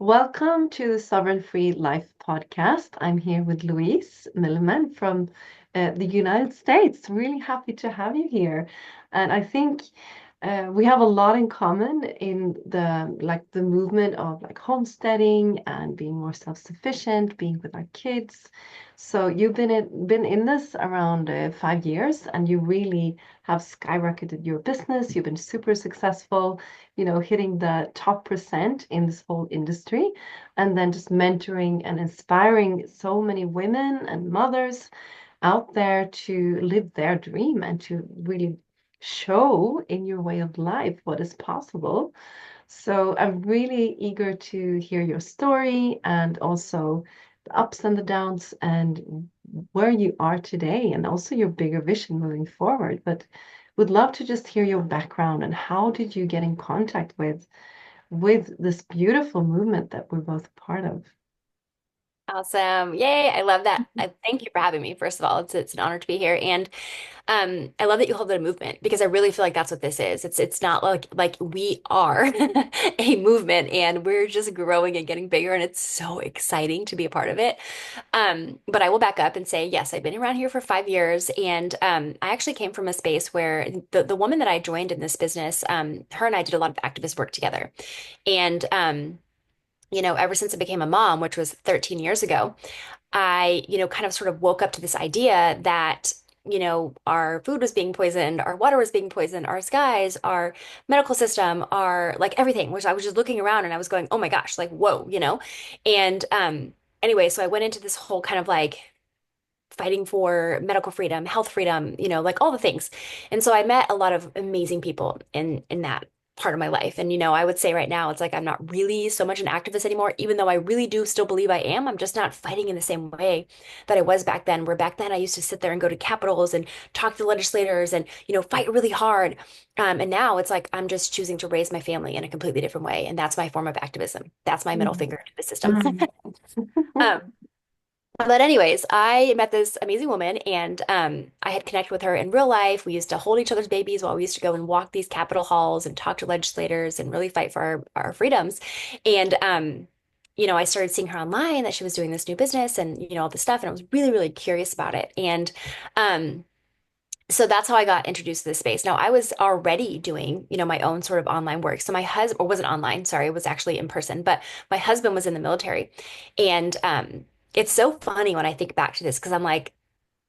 Welcome to the Sovereign Free Life podcast. I'm here with Louise Milleman from the United States. Really happy to have you here. And I think we have a lot in common in the movement of like homesteading and being more self-sufficient, being with our kids. So you've been in this around 5 years, and you really have skyrocketed your business. You've been super successful, hitting the top percent in this whole industry, and then just mentoring and inspiring so many women and mothers out there to live their dream and to really show in your way of life what is possible. So I'm really eager to hear your story and also the ups and the downs and where you are today and also your bigger vision moving forward. But would love to just hear your background and how did you get in contact with this beautiful movement that we're both part of. Awesome. Yay. I love that. Thank you for having me. First of all, it's an honor to be here. And I love that you called it a movement because I really feel like that's what this is. It's not like we are a movement and we're just growing and getting bigger and it's so exciting to be a part of it. But I will back up and say, yes, I've been around here for 5 years and I actually came from a space where the woman that I joined in this business, her and I did a lot of activist work together. And ever since I became a mom, which was 13 years ago, I, kind of sort of woke up to this idea that, our food was being poisoned, our water was being poisoned, our skies, our medical system, our like everything, which I was just looking around and I was going, oh my gosh, like, whoa. And anyway, so I went into this whole kind of like fighting for medical freedom, health freedom, like all the things. And so I met a lot of amazing people in that part of my life. And I would say right now it's like I'm not really so much an activist anymore, even though I really do still believe I am. I'm just not fighting in the same way that I was back then, where back then I used to sit there and go to capitals and talk to legislators and, fight really hard. And now it's like I'm just choosing to raise my family in a completely different way. And that's my form of activism. That's my middle Mm. finger to the system. Mm. Um, but anyways, I met this amazing woman and I had connected with her in real life. We used to hold each other's babies while we used to go and walk these Capitol halls and talk to legislators and really fight for our freedoms. And I started seeing her online that she was doing this new business and all this stuff, and I was really, really curious about it. And um, so that's how I got introduced to this space. Now, I was already doing, my own sort of online work. So my husband, or wasn't online, sorry, it was actually in person, but my husband was in the military. And it's so funny when I think back to this because I'm like,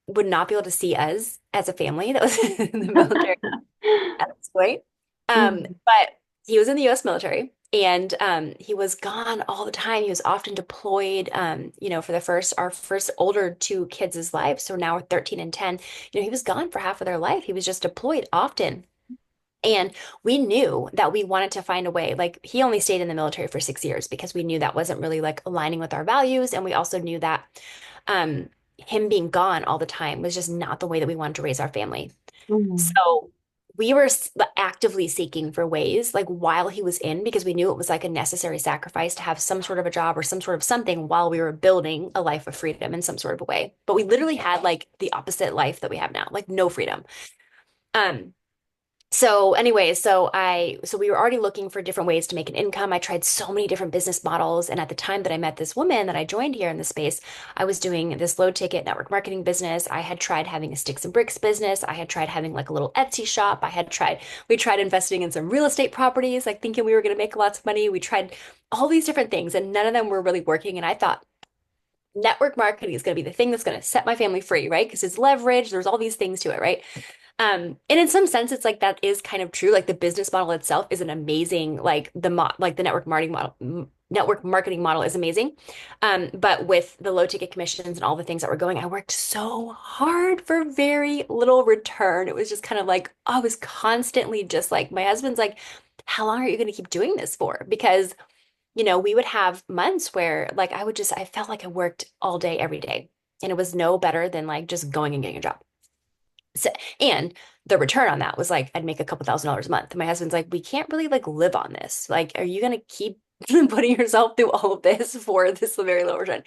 would not be able to see us as a family that was in the military at this point. Mm. But he was in the US military and he was gone all the time. He was often deployed, for our first older two kids' lives. So now we're 13 and 10. He was gone for half of their life. He was just deployed often. And we knew that we wanted to find a way. Like he only stayed in the military for 6 years because we knew that wasn't really like aligning with our values. And we also knew that him being gone all the time was just not the way that we wanted to raise our family. Mm. So we were actively seeking for ways, like while he was in, because we knew it was like a necessary sacrifice to have some sort of a job or some sort of something while we were building a life of freedom in some sort of a way. But we literally had like the opposite life that we have now, like no freedom. Um, so anyways, so we were already looking for different ways to make an income. I tried so many different business models. And at the time that I met this woman that I joined here in the space, I was doing this low ticket network marketing business. I had tried having a sticks and bricks business. I had tried having like a little Etsy shop. We tried investing in some real estate properties, like thinking we were going to make lots of money. We tried all these different things and none of them were really working. And I thought, network marketing is going to be the thing that's going to set my family free, right? Because it's leverage. There's all these things to it, right? And in some sense, it's like that is kind of true. Like the business model itself is an amazing, like the network marketing model is amazing. But with the low ticket commissions and all the things that were going, I worked so hard for very little return. It was just kind of like I was constantly just like my husband's like, how long are you going to keep doing this for? Because we would have months where like I felt like I worked all day every day, and it was no better than like just going and getting a job. So, and the return on that was like I'd make a couple $1,000s a month. And my husband's like, we can't really like live on this. Like, are you gonna keep putting yourself through all of this for this very low return?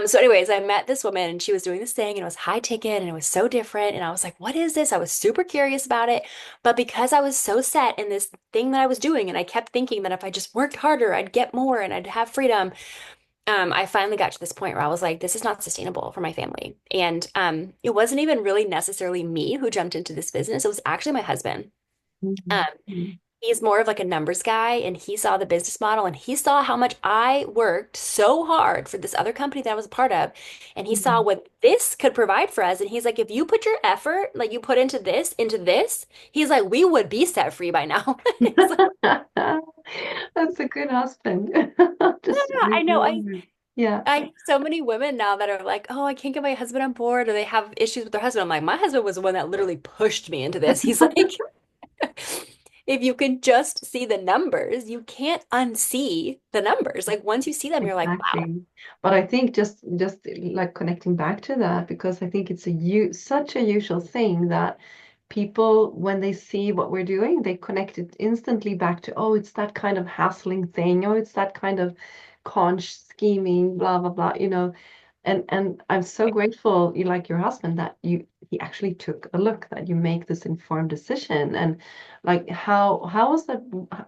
So anyways, I met this woman and she was doing this thing and it was high ticket and it was so different. And I was like, what is this? I was super curious about it. But because I was so set in this thing that I was doing and I kept thinking that if I just worked harder, I'd get more and I'd have freedom. I finally got to this point where I was like, this is not sustainable for my family. And it wasn't even really necessarily me who jumped into this business. It was actually my husband. Um, Mhm. He's more of like a numbers guy, and he saw the business model and he saw how much I worked so hard for this other company that I was a part of. And he saw Mhm. what this could provide for us. And he's like, if you put your effort, like you put into this, he's like, we would be set free by now. He's like, That's a good husband. Just to yeah, leave I you know. alone. Yeah, I know so many women now that are like, oh, I can't get my husband on board, or they have issues with their husband. I'm like, my husband was the one that literally pushed me into this. He's like, if you can just see the numbers, you can't unsee the numbers. Like once you see them, you're like, wow. exactly. But I think just like connecting back to that, because I think it's such a usual thing that people, when they see what we're doing, they connect it instantly back to, oh, it's that kind of hassling thing, oh, it's that kind of conch scheming, blah blah blah, and I'm so grateful, you like your husband, that he actually took a look, that you make this informed decision. And like how was that,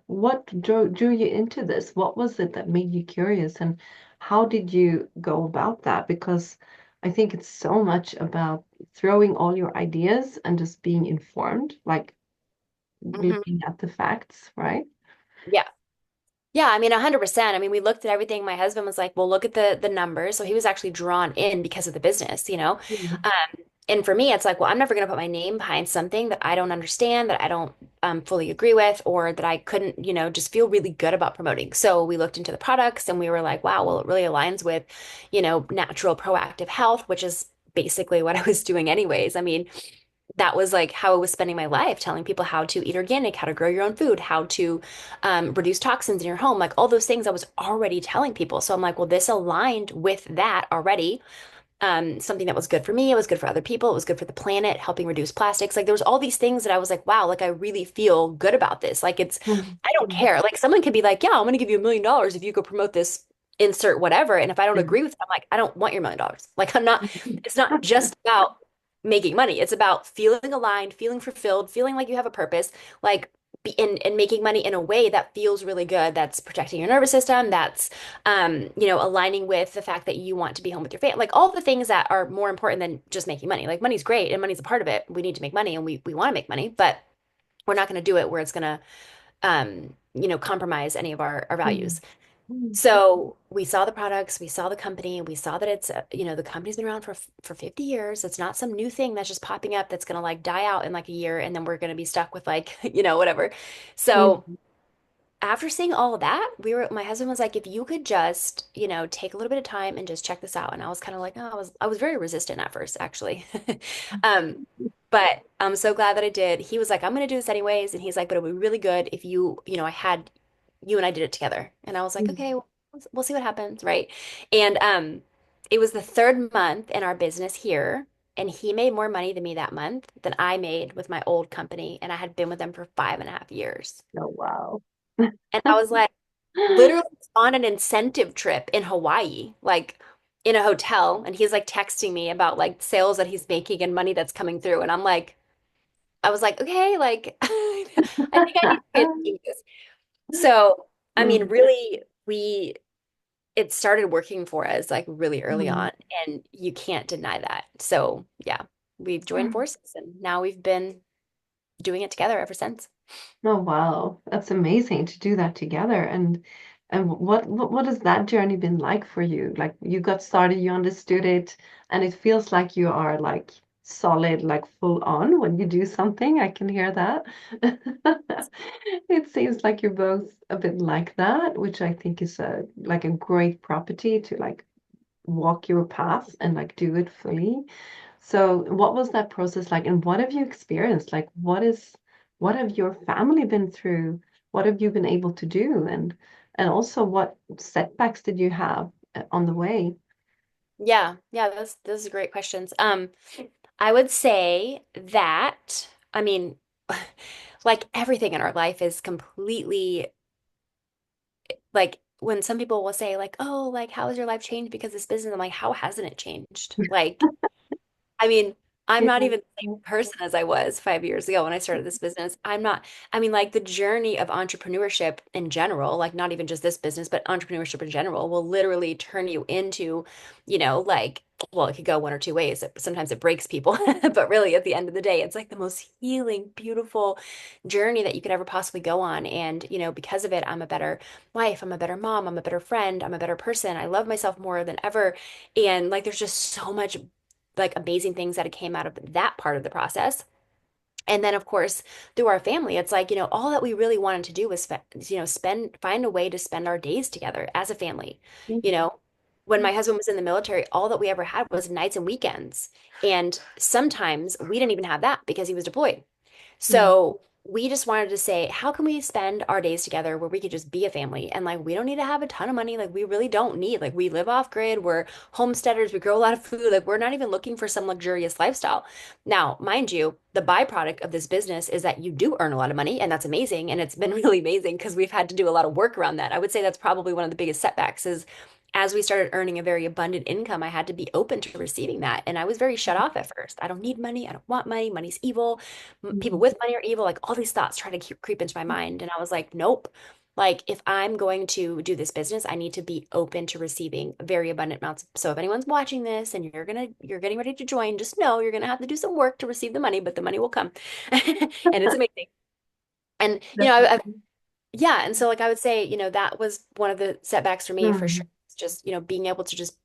what drew you into this? What was it that made you curious, and how did you go about that? Because I think it's so much about throwing all your ideas and just being informed, like Mhm. looking at the facts, right? Yeah. Yeah, I mean 100%. I mean, we looked at everything. My husband was like, "Well, look at the numbers." So he was actually drawn in because of the business, you know. Mm. Um, and for me, it's like, well, I'm never going to put my name behind something that I don't understand, that I don't fully agree with, or that I couldn't, just feel really good about promoting. So we looked into the products and we were like, wow, well, it really aligns with, natural proactive health, which is basically what I was doing anyways. I mean, that was like how I was spending my life, telling people how to eat organic, how to grow your own food, how to reduce toxins in your home, like all those things I was already telling people. So I'm like, well, this aligned with that already. Something that was good for me, it was good for other people, it was good for the planet, helping reduce plastics. Like there was all these things that I was like, wow, like I really feel good about this. Like Mm. I don't Mm. care. Like someone could be like, yeah, I'm going to give you $1 million if you go promote this, insert whatever. And if I don't Yeah. agree with it, I'm like, I don't want your $1 million. Like I'm not, it's not just about making money. It's about feeling aligned, feeling fulfilled, feeling like you have a purpose, like and making money in a way that feels really good, that's protecting your nervous system, that's aligning with the fact that you want to be home with your family, like all the things that are more important than just making money. Like money's great and money's a part of it. We need to make money and we want to make money, but we're not going to do it where it's going to compromise any of our Mm. values. Mm. So we saw the products, we saw the company, we saw that it's, the company's been around for 50 years. It's not some new thing that's just popping up that's going to like die out in like a year and then we're going to be stuck with like, whatever. So Mm. after seeing all of that, my husband was like, if you could just, take a little bit of time and just check this out. And I was kind of like, oh, I was very resistant at first, actually. Um, but I'm so glad that I did. He was like, I'm gonna do this anyways. And he's like, but it would be really good if I had you and I did it together. And I was like, Mm. okay, well, we'll see what happens, right? And it was the third month in our business here, and he made more money than me that month than I made with my old company, and I had been with them for 5.5 years. Oh, wow. And I was like, literally on an incentive trip in Hawaii, like in a hotel. And he's like texting me about like sales that he's making and money that's coming through. And I was like, okay, like, I think I need to pay attention to this. So, I mean, Mm. really, it started working for us like really early Mm. on. And you can't deny that. So, yeah, we've joined forces and now we've been doing it together ever since. Oh, wow. That's amazing to do that together. And what has that journey been like for you? Like you got started, you understood it, and it feels like you are like solid, like full on when you do something. I can hear that. It seems like you're both a bit like that, which I think is a great property to like walk your path and like do it fully. So what was that process like, and what have you experienced? Like what have your family been through? What have you been able to do? And also what setbacks did you have on the way? Yeah, yeah, those are great questions. I would say that, I mean, like everything in our life is completely like when some people will say like, oh, like, how has your life changed because of this business? I'm like, how hasn't it changed? Like, I mean, I'm Yeah. not even the same person as I was 5 years ago when I started this business. I'm not, I mean, like the journey of entrepreneurship in general, like not even just this business, but entrepreneurship in general will literally turn you into, like, well, it could go one or two ways. Sometimes it breaks people, but really at the end of the day, it's like the most healing, beautiful journey that you could ever possibly go on. And, because of it, I'm a better wife, I'm a better mom, I'm a better friend, I'm a better person. I love myself more than ever. And like, there's just so much like amazing things that came out of that part of the process. And then, of course, through our family, it's like, all that we really wanted to do was, find a way to spend our days together as a family. You know, when my husband was in the military, all that we ever had was nights and weekends. And sometimes we didn't even have that because he was deployed. Mm. So we just wanted to say, how can we spend our days together where we could just be a family? And like, we don't need to have a ton of money. Like, we really don't need, like, we live off grid. We're homesteaders. We grow a lot of food. Like, we're not even looking for some luxurious lifestyle. Now, mind you, the byproduct of this business is that you do earn a lot of money, and that's amazing. And it's been really amazing because we've had to do a lot of work around that. I would say that's probably one of the biggest setbacks is as we started earning a very abundant income, I had to be open to receiving that. And I was very shut off at first. I don't need money. I don't want money. Money's evil. People Mhm. with money are evil. Like all these thoughts try to creep into my mind. And I was like, nope. Like if I'm going to do this business, I need to be open to receiving very abundant amounts. So if anyone's watching this and you're getting ready to join, just know you're gonna have to do some work to receive the money, but the money will come. And it's amazing. And Definitely. yeah, and so like I would say, that was one of the setbacks for me for sure. Mm. It's just, being able to just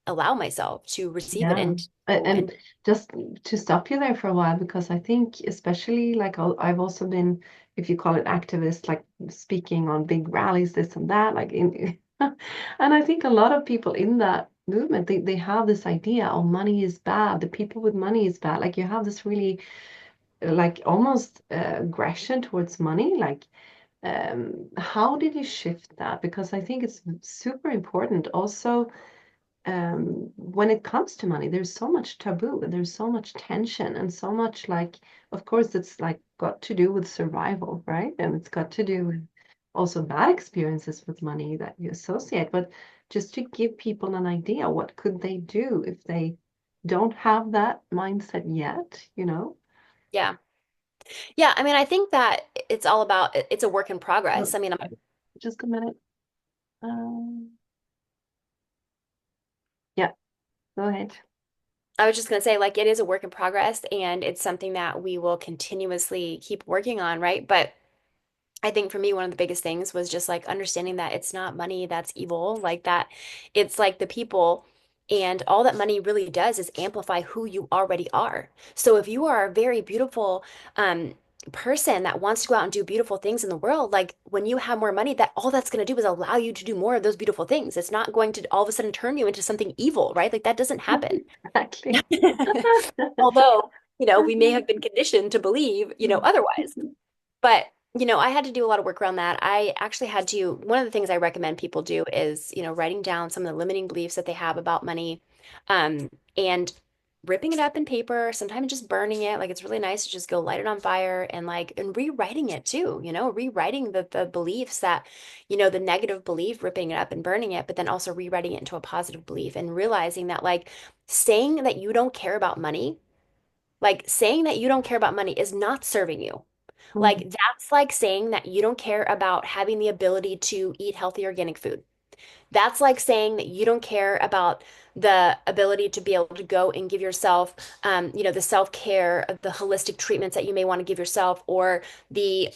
allow myself to receive it Yeah. and And just to stop you there for a while, because I think especially like I've also been, if you call it activist, like speaking on big rallies, this and that, like in, and I think a lot of people in that movement, they have this idea, oh, money is bad. The people with money is bad. Like you have this really like almost aggression towards money. Like, how did you shift that? Because I think it's super important also when it comes to money, there's so much taboo and there's so much tension and so much like, of course, it's like got to do with survival, right? And it's got to do with also bad experiences with money that you associate. But just to give people an idea, what could they do if they don't have that mindset yet, you know? yeah. Yeah, I mean, I think that it's all about it's a work in progress. Oh, I mean, just a minute. Yeah, go ahead. I was just going to say, like, it is a work in progress and it's something that we will continuously keep working on, right? But I think for me, one of the biggest things was just like understanding that it's not money that's evil, like that it's like the people. And all that money really does is amplify who you already are. So if you are a very beautiful person that wants to go out and do beautiful things in the world, like when you have more money, that all that's going to do is allow you to do more of those beautiful things. It's not going to all of a sudden turn you into something evil, right? Like that doesn't happen. Exactly. Although, we may have been conditioned to believe, otherwise. But, I had to do a lot of work around that. I actually had to, one of the things I recommend people do is, writing down some of the limiting beliefs that they have about money, and ripping it up in paper, sometimes just burning it. Like it's really nice to just go light it on fire and and rewriting it too, rewriting the beliefs that, the negative belief, ripping it up and burning it, but then also rewriting it into a positive belief and realizing that like saying that you don't care about money, like saying that you don't care about money is not serving you. Like Mm. that's like saying that you don't care about having the ability to eat healthy organic food. That's like saying that you don't care about the ability to be able to go and give yourself, the self-care, the holistic treatments that you may want to give yourself, or the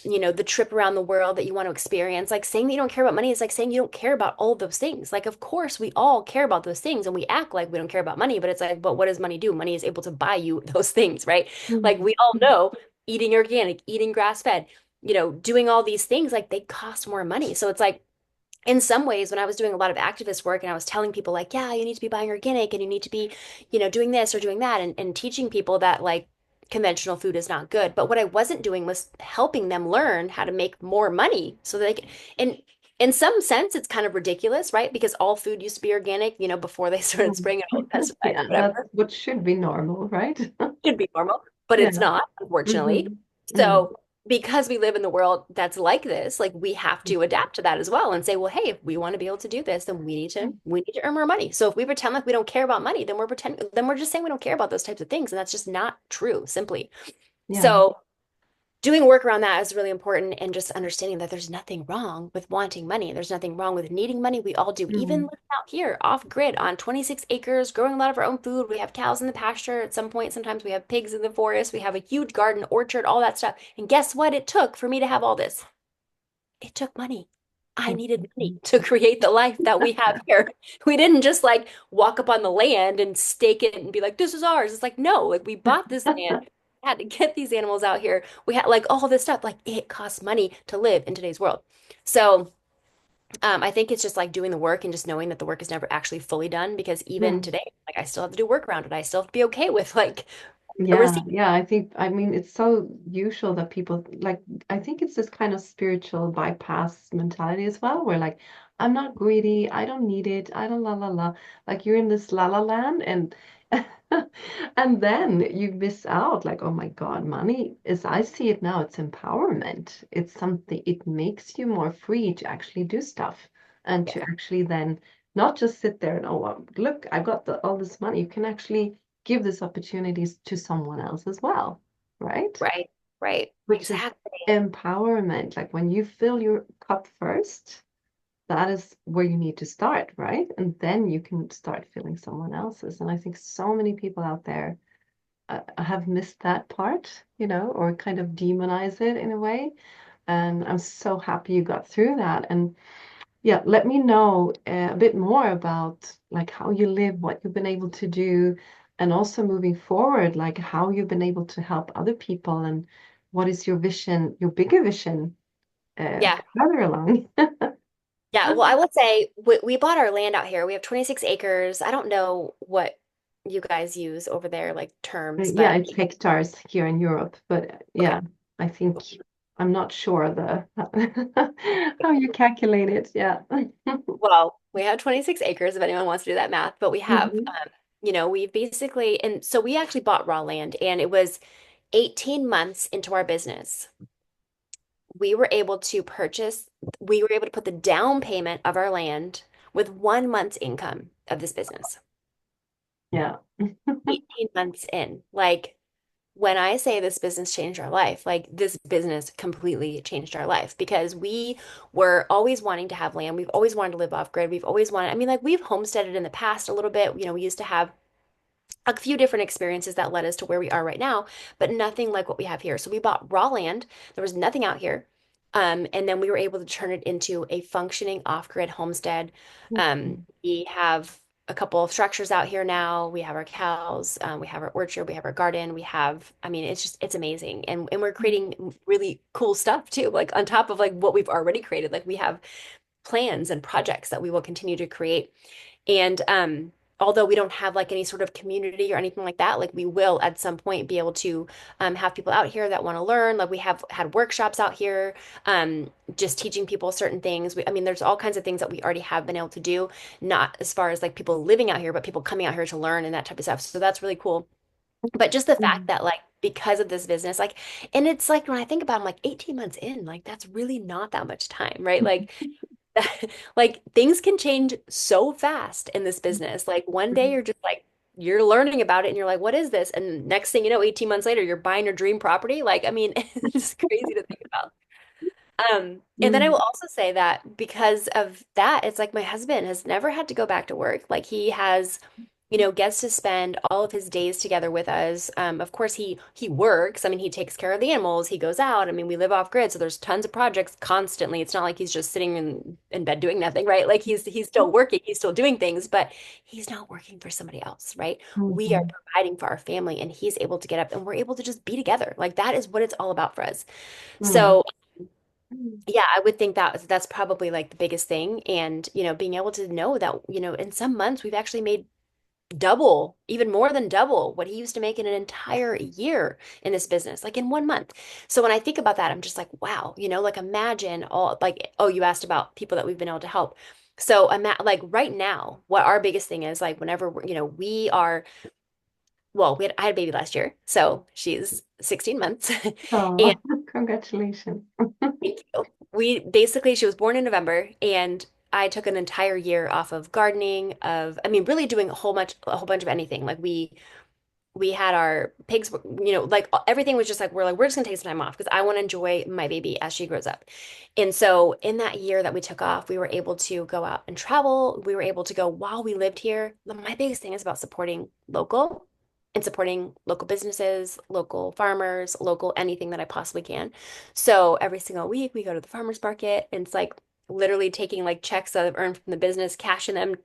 trip around the world that you want to experience. Like saying that you don't care about money is like saying you don't care about all of those things. Like, of course, we all care about those things and we act like we don't care about money, but it's like, but what does money do? Money is able to buy you those things, right? Like Mm. we all know eating organic, eating grass-fed, doing all these things, like they cost more money. So it's like, in some ways, when I was doing a lot of activist work and I was telling people like, yeah, you need to be buying organic and you need to be, doing this or doing that and teaching people that like conventional food is not good. But what I wasn't doing was helping them learn how to make more money so that they can, and in some sense, it's kind of ridiculous, right? Because all food used to be organic, before they started Mm. spraying it all with pesticides, Yeah, that's whatever. what should be normal, right? Should be normal, but Yeah. it's not, unfortunately. Hmm. Mm. So because we live in the world that's like this, like we have to adapt to that as well and say, well, hey, if we want to be able to do this, then we need to earn more money. So if we pretend like we don't care about money, then we're just saying we don't care about those types of things. And that's just not true, simply. Yeah. So doing work around that is really important and just understanding that there's nothing wrong with wanting money. There's nothing wrong with needing money. We all do. Even Mm. living out here off grid on 26 acres, growing a lot of our own food. We have cows in the pasture at some point. Sometimes we have pigs in the forest. We have a huge garden, orchard, all that stuff. And guess what it took for me to have all this? It took money. I needed money Mhm. to create the life that we have here. We didn't just like walk up on the land and stake it and be like, this is ours. It's like, no, like we bought this land, had to get these animals out here. We had like all this stuff. Like it costs money to live in today's world. So I think it's just like doing the work and just knowing that the work is never actually fully done because even Mm. today, like I still have to do work around it. I still have to be okay with like a Yeah, receipt. yeah, I mean, it's so usual that people like, I think it's this kind of spiritual bypass mentality as well, where like, I'm not greedy, I don't need it, I don't la la la. Like you're in this la la land and and then you miss out, like, oh my God, money, as I see it now, it's empowerment. It's something, it makes you more free to actually do stuff and to Yeah, actually then not just sit there and, oh, look, I've got all this money. You can actually give these opportunities to someone else as well, right? right, right. Which is Exactly. empowerment. Like when you fill your cup first, that is where you need to start, right? And then you can start filling someone else's. And I think so many people out there have missed that part, or kind of demonize it in a way. And I'm so happy you got through that. And yeah, let me know a bit more about like how you live, what you've been able to do, and also moving forward, like how you've been able to help other people and what is your vision, your bigger vision, Yeah. further along. Yeah, well, I will say we bought our land out here. We have 26 acres. I don't know what you guys use over there, like terms, Yeah, but it's hectares here in Europe, but okay. yeah, I think I'm not sure the how you calculate it. Yeah. Well, we have 26 acres if anyone wants to do that math, but we have, Mhm. we basically, and so we actually bought raw land and it was 18 months into our business. We were able to purchase, we were able to put the down payment of our land with 1 month's income of this business. Yeah. 18 months in. Like, when I say this business changed our life, like this business completely changed our life because we were always wanting to have land. We've always wanted to live off grid. We've always wanted, I mean, like we've homesteaded in the past a little bit. We used to have a few different experiences that led us to where we are right now, but nothing like what we have here. So we bought raw land. There was nothing out here. And then we were able to turn it into a functioning off-grid homestead. We have a couple of structures out here now. We have our cows, we have our orchard, we have our garden. I mean, it's amazing. And we're creating really cool stuff too, like on top of like what we've already created. Like we have plans and projects that we will continue to create. And although we don't have like any sort of community or anything like that, like we will at some point be able to have people out here that want to learn. Like we have had workshops out here, just teaching people certain things. I mean, there's all kinds of things that we already have been able to do, not as far as like people living out here, but people coming out here to learn and that type of stuff. So that's really cool. But just the fact Mhm. that like because of this business, like, and it's like when I think about it, I'm like 18 months in, like that's really not that much time, right? Like like things can change so fast in this business. Like one day you're just like you're learning about it and you're like, what is this? And next thing you know, 18 months later, you're buying your dream property. Like, I mean, it's just crazy to think about. And then I will Mhm. also say that because of that, it's like my husband has never had to go back to work. Like he has, gets to spend all of his days together with us. Of course, he works. I mean, he takes care of the animals. He goes out. I mean, we live off grid, so there's tons of projects constantly. It's not like he's just sitting in bed doing nothing, right? Like he's still working, he's still doing things, but he's not working for somebody else, right? We are Mhm. providing for our family, and he's able to get up, and we're able to just be together. Like that is what it's all about for us. Mhm. So yeah, I would think that that's probably like the biggest thing. And, being able to know that, in some months we've actually made double, even more than double what he used to make in an entire year in this business, like in 1 month. So when I think about that, I'm just like, wow, like imagine all like, oh, you asked about people that we've been able to help. So I'm like right now, what our biggest thing is like whenever we are, well, I had a baby last year, so she's 16 months. Oh. Congratulations. Thank you. We basically, she was born in November, and I took an entire year off of gardening, I mean, really doing a whole bunch of anything. Like we had our pigs, like everything was just like, we're just gonna take some time off because I want to enjoy my baby as she grows up. And so in that year that we took off, we were able to go out and travel. We were able to go while we lived here. My biggest thing is about supporting local and supporting local businesses, local farmers, local anything that I possibly can. So every single week we go to the farmers market, and it's like literally taking like checks that I've earned from the business, cashing them,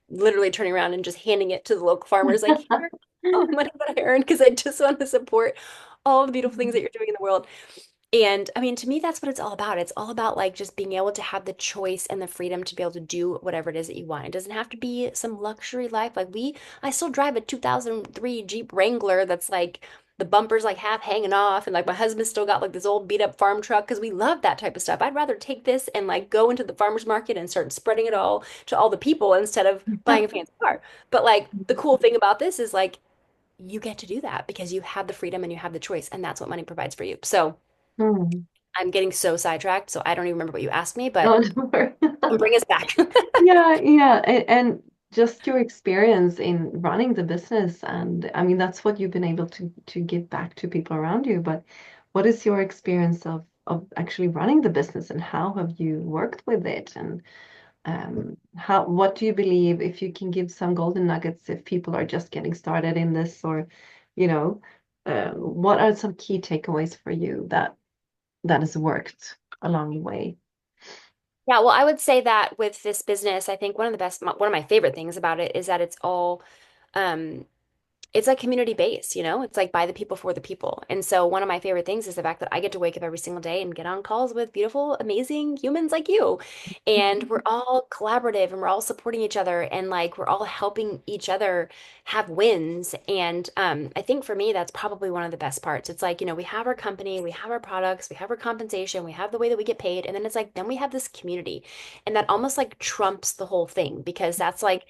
literally turning around and just handing it to the local farmers like, here, all the money that I earned because I just want to support all the beautiful things that you're doing in the world. And I mean, to me, that's what it's all about. It's all about like just being able to have the choice and the freedom to be able to do whatever it is that you want. It doesn't have to be some luxury life. I still drive a 2003 Jeep Wrangler that's like the bumper's like half hanging off, and like my husband's still got like this old beat up farm truck because we love that type of stuff. I'd rather take this and like go into the farmer's market and start spreading it all to all the people instead of buying a fancy car. But like the cool thing about this is like you get to do that because you have the freedom and you have the choice, and that's what money provides for you. So Mm. I'm getting so sidetracked, so I don't even remember what you asked me, but Oh, don't worry. bring us back. Yeah, yeah. And just your experience in running the business, and I mean that's what you've been able to give back to people around you. But what is your experience of actually running the business, and how have you worked with it? And how what do you believe, if you can give some golden nuggets if people are just getting started in this, or you know, what are some key takeaways for you that has worked along the way? Yeah, well, I would say that with this business, I think one of my favorite things about it is that um, it's like community based, you know? It's like by the people for the people. And so one of my favorite things is the fact that I get to wake up every single day and get on calls with beautiful, amazing humans like you. And we're all collaborative and we're all supporting each other, and like we're all helping each other have wins. And I think for me, that's probably one of the best parts. It's like, we have our company, we have our products, we have our compensation, we have the way that we get paid. And then it's like, then we have this community. And that almost like trumps the whole thing because that's like,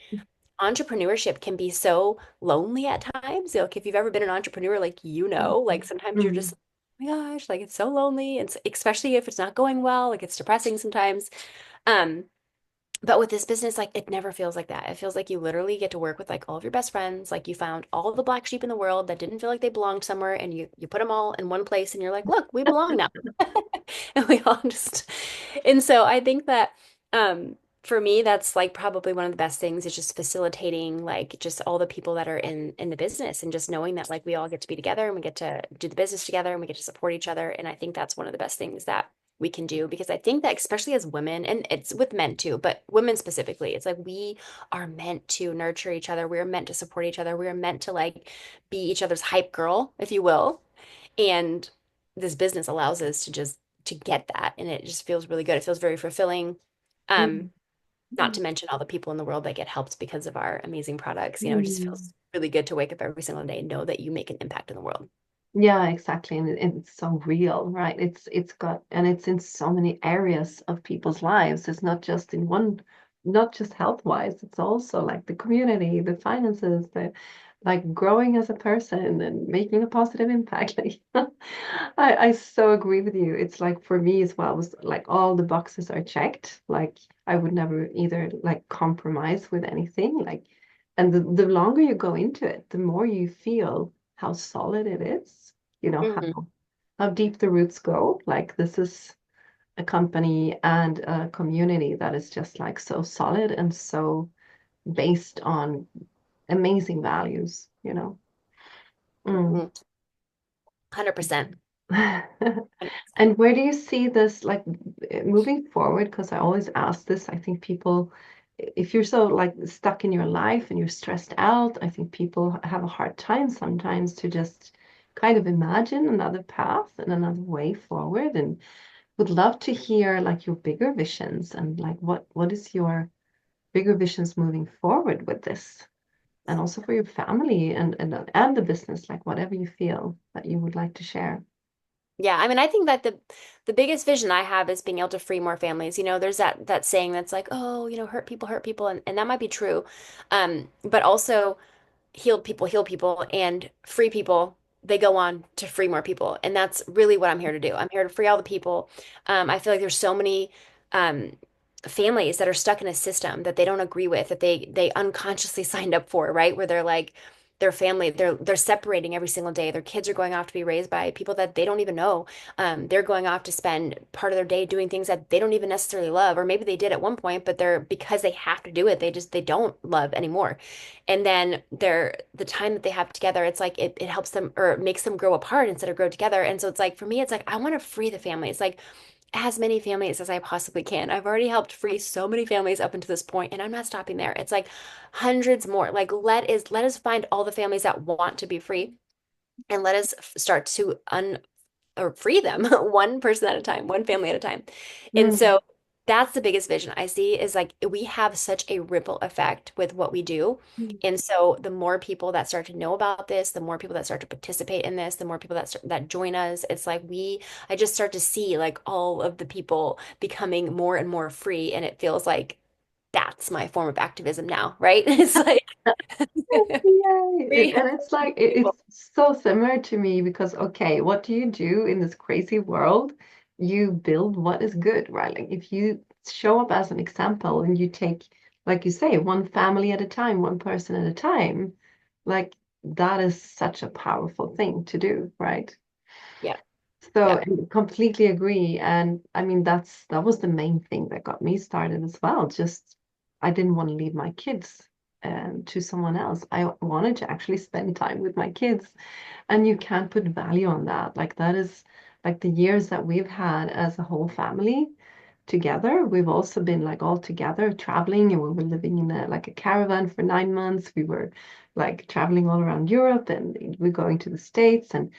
entrepreneurship can be so lonely at times. Like if you've ever been an entrepreneur, like sometimes you're just, Mhm. oh my gosh, like it's so lonely. And especially if it's not going well, like it's depressing sometimes. Um, but with this business, like it never feels like that. It feels like you literally get to work with like all of your best friends. Like you found all the black sheep in the world that didn't feel like they belonged somewhere, and you put them all in one place, and you're like, look, we belong now. And we all just, and so I think that for me, that's like probably one of the best things is just facilitating like just all the people that are in the business, and just knowing that like we all get to be together and we get to do the business together and we get to support each other. And I think that's one of the best things that we can do, because I think that especially as women, and it's with men too, but women specifically, it's like we are meant to nurture each other. We're meant to support each other. We're meant to like be each other's hype girl, if you will. And this business allows us to just to get that, and it just feels really good. It feels very fulfilling. Um, Mhm. Not to mention all the people in the world that get helped because of our amazing products. It just Mhm. feels really good to wake up every single day and know that you make an impact in the world. Yeah, exactly. And it's so real, right? It's got, and it's in so many areas of people's lives. It's not just in one, not just health wise, it's also like the community, the finances, the like growing as a person and making a positive impact. Like I so agree with you. It's like for me as well, it was like all the boxes are checked. Like I would never either like compromise with anything. Like, and the longer you go into it, the more you feel how solid it is, Mhm. how deep the roots go. Like this is a company and a community that is just like so solid and so based on amazing values. Mm. 100%. 100%. And where do you see this like moving forward? Because I always ask this. I think people, if you're so like stuck in your life and you're stressed out, I think people have a hard time sometimes to just kind of imagine another path and another way forward. And would love to hear like your bigger visions and like what is your bigger visions moving forward with this? And also for your family and the business, like whatever you feel that you would like to share. Yeah, I mean, I think that the biggest vision I have is being able to free more families. There's that saying that's like, oh, hurt people, and that might be true. But also heal people, and free people. they go on to free more people. And that's really what I'm here to do. I'm here to free all the people. I feel like there's so many um, families that are stuck in a system that they don't agree with, that they unconsciously signed up for, right? Where they're like their family, they're separating every single day. Their kids are going off to be raised by people that they don't even know. They're going off to spend part of their day doing things that they don't even necessarily love, or maybe they did at one point, but they're because they have to do it, they don't love anymore. And then the time that they have together, it's like it helps them or it makes them grow apart instead of grow together. And so it's like for me, it's like I want to free the family. It's like as many families as I possibly can. I've already helped free so many families up until this point, and I'm not stopping there. It's like hundreds more. Like let us find all the families that want to be free, and let us start to un or free them one person at a time, one family at a time. And Mm, so that's the biggest vision I see is like we have such a ripple effect with what we do. mm, And so the more people that start to know about this, the more people that start to participate in this, the more people that join us, it's like I just start to see like all of the people becoming more and more free. And it feels like that's my form of activism now, right? It's like yay. free And it's like people. it's so similar to me because okay, what do you do in this crazy world? You build what is good, right? Like if you show up as an example and you take, like you say, one family at a time, one person at a time, like that is such a powerful thing to do, right? Yeah. So Yeah. I completely agree. And I mean, that was the main thing that got me started as well. Just I didn't want to leave my kids to someone else. I wanted to actually spend time with my kids. And you can't put value on that. Like that is like the years that we've had as a whole family together. We've also been like all together traveling and we were living in a caravan for 9 months. We were like traveling all around Europe and we're going to the States and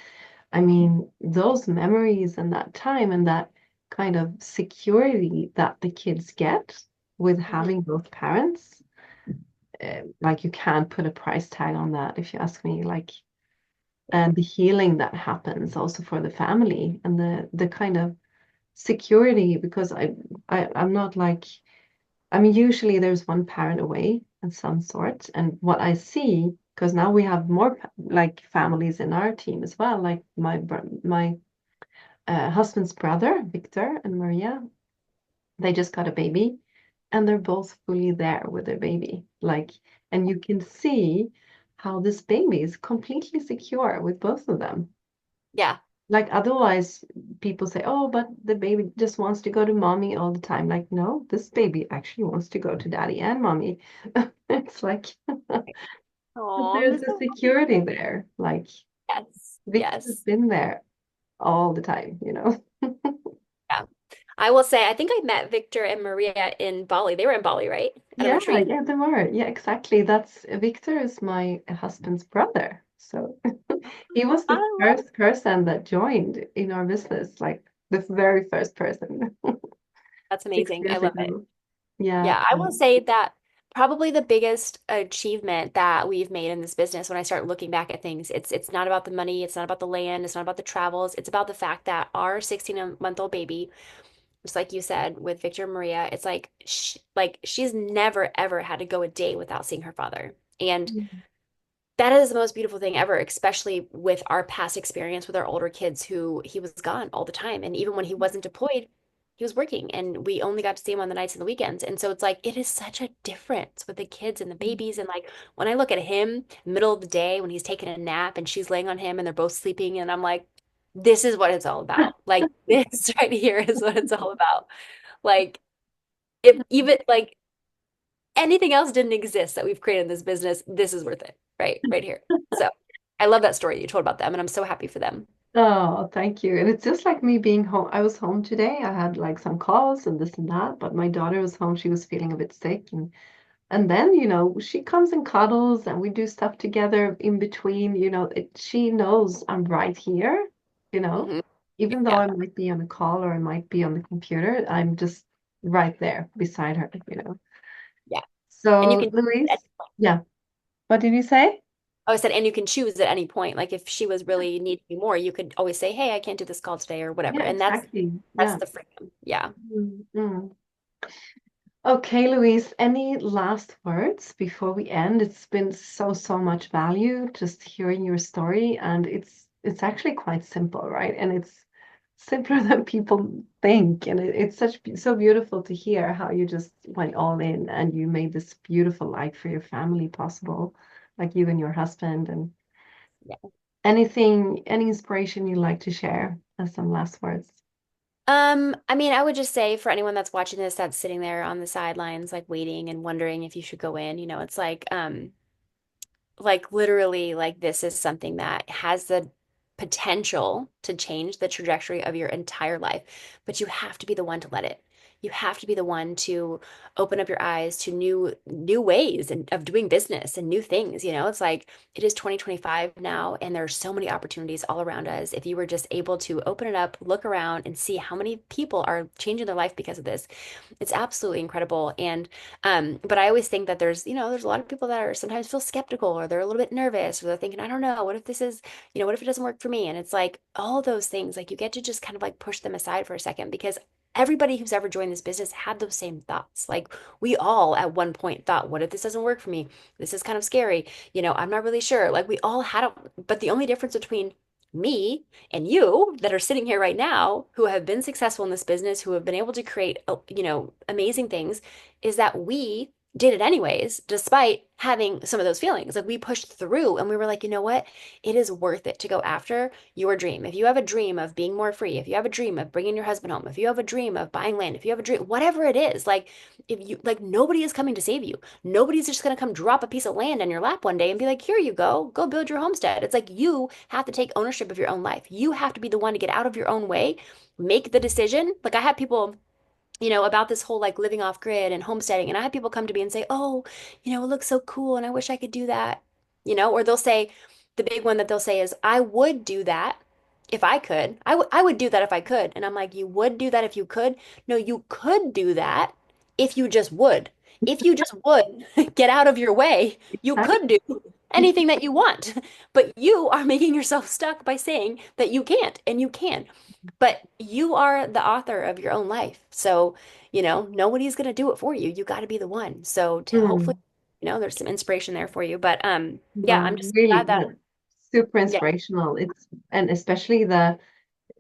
I mean, those memories and that time and that kind of security that the kids get with Mhm. having both parents, like you can't put a price tag on that, if you ask me. Like, and the healing that happens also for the family and the kind of security, because I'm not like, I mean, usually there's one parent away in some sort, and what I see. Because now we have more like families in our team as well. Like my husband's brother, Victor and Maria, they just got a baby and they're both fully there with their baby. Like, and you can see how this baby is completely secure with both of them. Yeah. Like, otherwise, people say, oh, but the baby just wants to go to mommy all the time. Like, no, this baby actually wants to go to daddy and mommy. It's like, but Oh, there's that's a so security there. Like, yes. Victor has Yes. been there all the time. Yeah. I will say, I think I met Victor and Maria in Bali. They were in Bali, right? At a Yeah, retreat. yeah, they were. Yeah, exactly. That's Victor is my husband's brother. So he was I the love first person that joined in our business, like the very first person That's six amazing. I years love it. ago. Yeah. Yeah, I will say that probably the biggest achievement that we've made in this business when I start looking back at things, it's not about the money, it's not about the land, it's not about the travels, it's about the fact that our 16-month-old baby, just like you said with Victor and Maria, it's like she's never ever had to go a day without seeing her father. And Mm. that is the most beautiful thing ever, especially with our past experience with our older kids who he was gone all the time. And even when he wasn't deployed, he was working and we only got to see him on the nights and the weekends. And so it's like it is such a difference with the kids and the babies. And like when I look at him middle of the day when he's taking a nap and she's laying on him and they're both sleeping, and I'm like, this is what it's all about. Like this right here is what it's all about. Like if even like anything else didn't exist that we've created in this business, this is worth it, right here. So I love that story you told about them, and I'm so happy for them. Oh, thank you. And it's just like me being home. I was home today. I had like some calls and this and that, but my daughter was home. She was feeling a bit sick and then, she comes and cuddles and we do stuff together in between, she knows I'm right here, you know, Hmm. even though Yeah, I might be on a call or I might be on the computer, I'm just right there beside her. yeah. And you So, can, Louise, yeah, what did you say? I said, and you can choose at any point. Like if she was really needing you more, you could always say, "Hey, I can't do this call today," or whatever. Yeah, And that's exactly. that's Yeah. the freedom. Yeah. Mm, mm. Okay, Louise, any last words before we end? It's been so, so much value just hearing your story, and it's it's actually quite simple, right? And it's simpler than people think. And it's so beautiful to hear how you just went all in and you made this beautiful life for your family possible, like you and your husband. And any inspiration you'd like to share as some last words? I mean, I would just say for anyone that's watching this, that's sitting there on the sidelines, like waiting and wondering if you should go in, it's like literally like this is something that has the potential to change the trajectory of your entire life, but you have to be the one to let it. You have to be the one to open up your eyes to new ways and of doing business and new things. It's like it is 2025 now, and there are so many opportunities all around us. If you were just able to open it up, look around, and see how many people are changing their life because of this, it's absolutely incredible. And but I always think that there's a lot of people that are sometimes feel skeptical or they're a little bit nervous or they're thinking, I don't know, what if this is, what if it doesn't work for me? And it's like all those things, like you get to just kind of like push them aside for a second because everybody who's ever joined this business had those same thoughts. Like we all at one point thought, what if this doesn't work for me? This is kind of scary. I'm not really sure. Like we all had it, but the only difference between me and you that are sitting here right now who have been successful in this business, who have been able to create, amazing things, is that we did it anyways, despite having some of those feelings. Like we pushed through and we were like, you know what? It is worth it to go after your dream. If you have a dream of being more free, if you have a dream of bringing your husband home, if you have a dream of buying land, if you have a dream, whatever it is, like if you like nobody is coming to save you. Nobody's just going to come drop a piece of land in your lap one day and be like, here you go build your homestead. It's like you have to take ownership of your own life. You have to be the one to get out of your own way, make the decision. Like I had people about this whole like living off grid and homesteading. And I had people come to me and say, oh, it looks so cool and I wish I could do that. Or they'll say, the big one that they'll say is, I would do that if I could. I would do that if I could. And I'm like, you would do that if you could? No, you could do that if you just would. If you just would get out of your way, you could do anything that you want. But you are making yourself stuck by saying that you can't and you can. But you are the author of your own life. So, nobody's going to do it for you. You got to be the one. So to hopefully, Hmm. there's some inspiration there for you. But yeah, No, I'm just really, glad that that's super yeah, inspirational. It's and especially the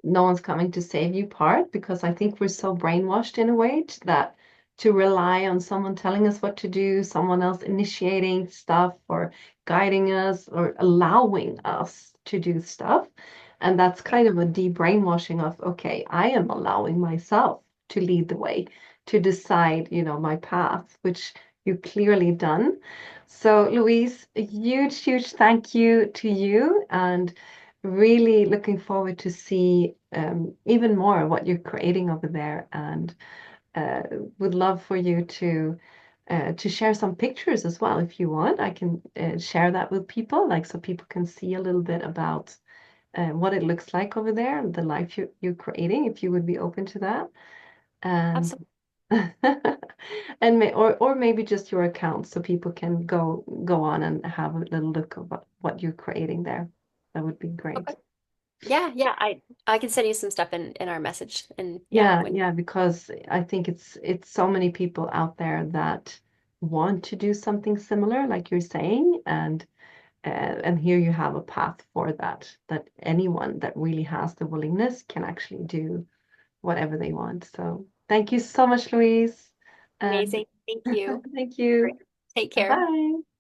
no one's coming to save you part because I think we're so brainwashed in a way that to rely on someone telling us what to do, someone else initiating stuff or guiding us or allowing us to do stuff. And that's kind of a de-brainwashing of, okay, I am allowing myself to lead the way, to decide, my path, which you clearly done. So, Louise, a huge, huge thank you to you and really looking forward to see even more of what you're creating over there and uh, would love for you to share some pictures as well if you want. I can share that with people, like so people can see a little bit about what it looks like over there, the life you're creating, if you would be open to that. And absolutely. or maybe just your account so people can go on and have a little look of what you're creating there. That would be great. Okay. Yeah, yeah. I can send you some stuff in our message. And yeah, Yeah, when yeah, because I think it's so many people out there that want to do something similar, like you're saying, and here you have a path for that, that anyone that really has the willingness can actually do whatever they want. So thank you so much, Louise, and amazing. Thank you. thank Great. you. Take Bye care. bye.